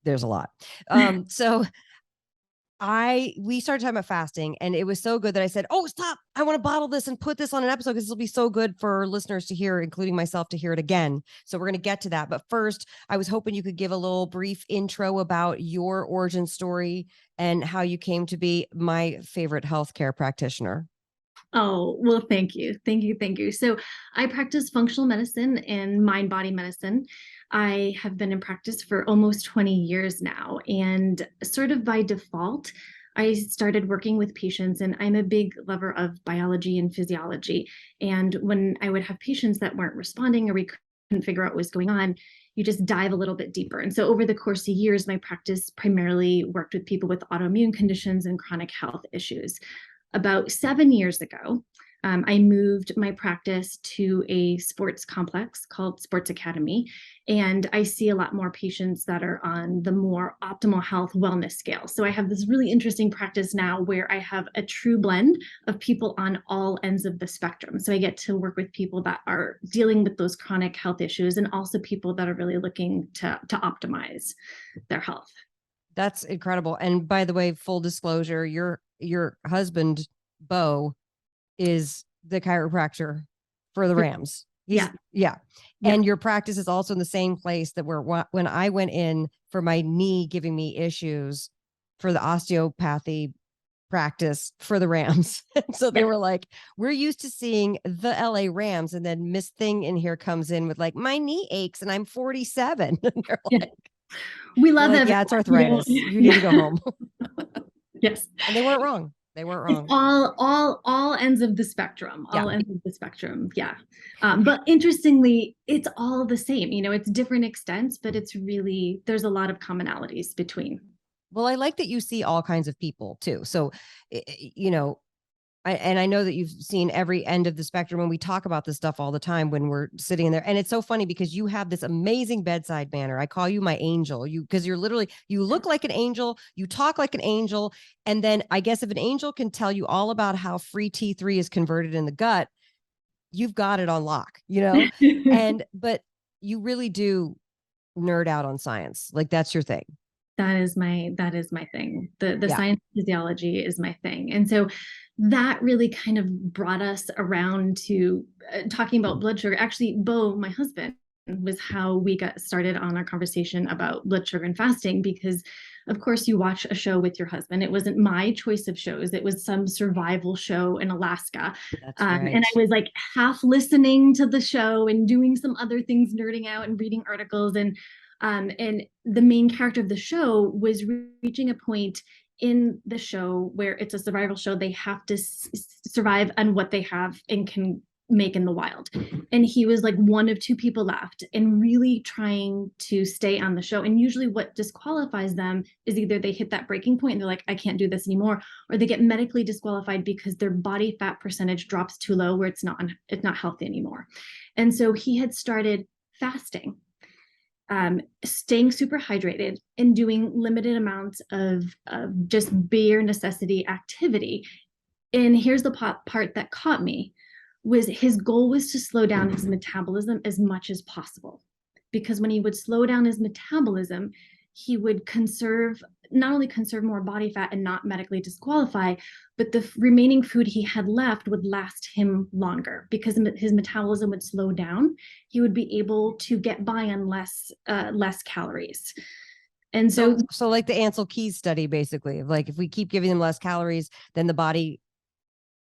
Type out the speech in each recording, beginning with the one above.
there's a lot. So we started talking about fasting, and it was so good that I said, oh, stop. I want to bottle this and put this on an episode because this will be so good for listeners to hear, including myself, to hear it again. So we're going to get to that. But first, I was hoping you could give a little brief intro about your origin story and how you came to be my favorite healthcare practitioner. Oh, well, thank you. Thank you. Thank you. So I practice functional medicine and mind-body medicine. I have been in practice for almost 20 years now. And sort of by default, I started working with patients, and I'm a big lover of biology and physiology. And when I would have patients that weren't responding or we couldn't figure out what was going on, you just dive a little bit deeper. And so over the course of years, my practice primarily worked with people with autoimmune conditions and chronic health issues. About 7 years ago, I moved my practice to a sports complex called Sports Academy, and I see a lot more patients that are on the more optimal health wellness scale. So I have this really interesting practice now where I have a true blend of people on all ends of the spectrum. So I get to work with people that are dealing with those chronic health issues, and also people that are really looking to optimize their health. That's incredible. And by the way, full disclosure, your husband, Bo, is the chiropractor for the Rams. Yeah. Yeah. Yeah. And your practice is also in the same place that when I went in for my knee giving me issues for the osteopathy practice for the Rams. So they Yeah. were like, we're used to seeing the LA Rams. And then Miss Thing in here comes in with like, my knee aches and I'm 47. And they're Yeah. like, We they're love like, that. yeah, it's arthritis. You need Yeah. to go home. Yes. And they weren't wrong. They weren't It's wrong. all ends of the spectrum, Yeah. all ends of the spectrum. Yeah. But interestingly, it's all the same. It's different extents, but there's a lot of commonalities between. Well, I like that you see all kinds of people too. So, you know, and I know that you've seen every end of the spectrum, and we talk about this stuff all the time when we're sitting in there. And it's so funny because you have this amazing bedside manner. I call you my angel. Because you look like an angel, you talk like an angel. And then I guess if an angel can tell you all about how free T3 is converted in the gut, you've got it on lock, but you really do nerd out on science. Like that's your thing. That is my thing. The Yeah. science of physiology is my thing. And so that really kind of brought us around to talking about blood sugar. Actually, Bo, my husband, was how we got started on our conversation about blood sugar and fasting, because of course you watch a show with your husband. It wasn't my choice of shows. It was some survival show in Alaska. That's right. And I was like half listening to the show and doing some other things, nerding out and reading articles. And the main character of the show was reaching a point in the show where it's a survival show. They have to survive on what they have and can make in the wild. And he was like one of two people left and really trying to stay on the show. And usually what disqualifies them is either they hit that breaking point and they're like, I can't do this anymore, or they get medically disqualified because their body fat percentage drops too low where it's not healthy anymore. And so he had started fasting, staying super hydrated and doing limited amounts of just bare necessity activity. And here's the part that caught me, was his goal was to slow down his metabolism as much as possible. Because when he would slow down his metabolism, he would not only conserve more body fat and not medically disqualify, but the remaining food he had left would last him longer because his metabolism would slow down. He would be able to get by on less calories. And so like the Ansel Keys study, basically, like if we keep giving them less calories, then the body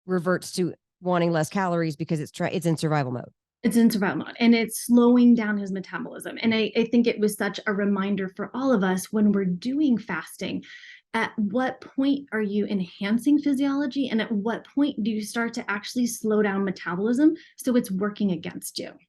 reverts to wanting less calories because it's in survival mode. It's in survival mode, and it's slowing down his metabolism. And I think it was such a reminder for all of us when we're doing fasting. At what point are you enhancing physiology? And at what point do you start to actually slow down metabolism so it's working against you?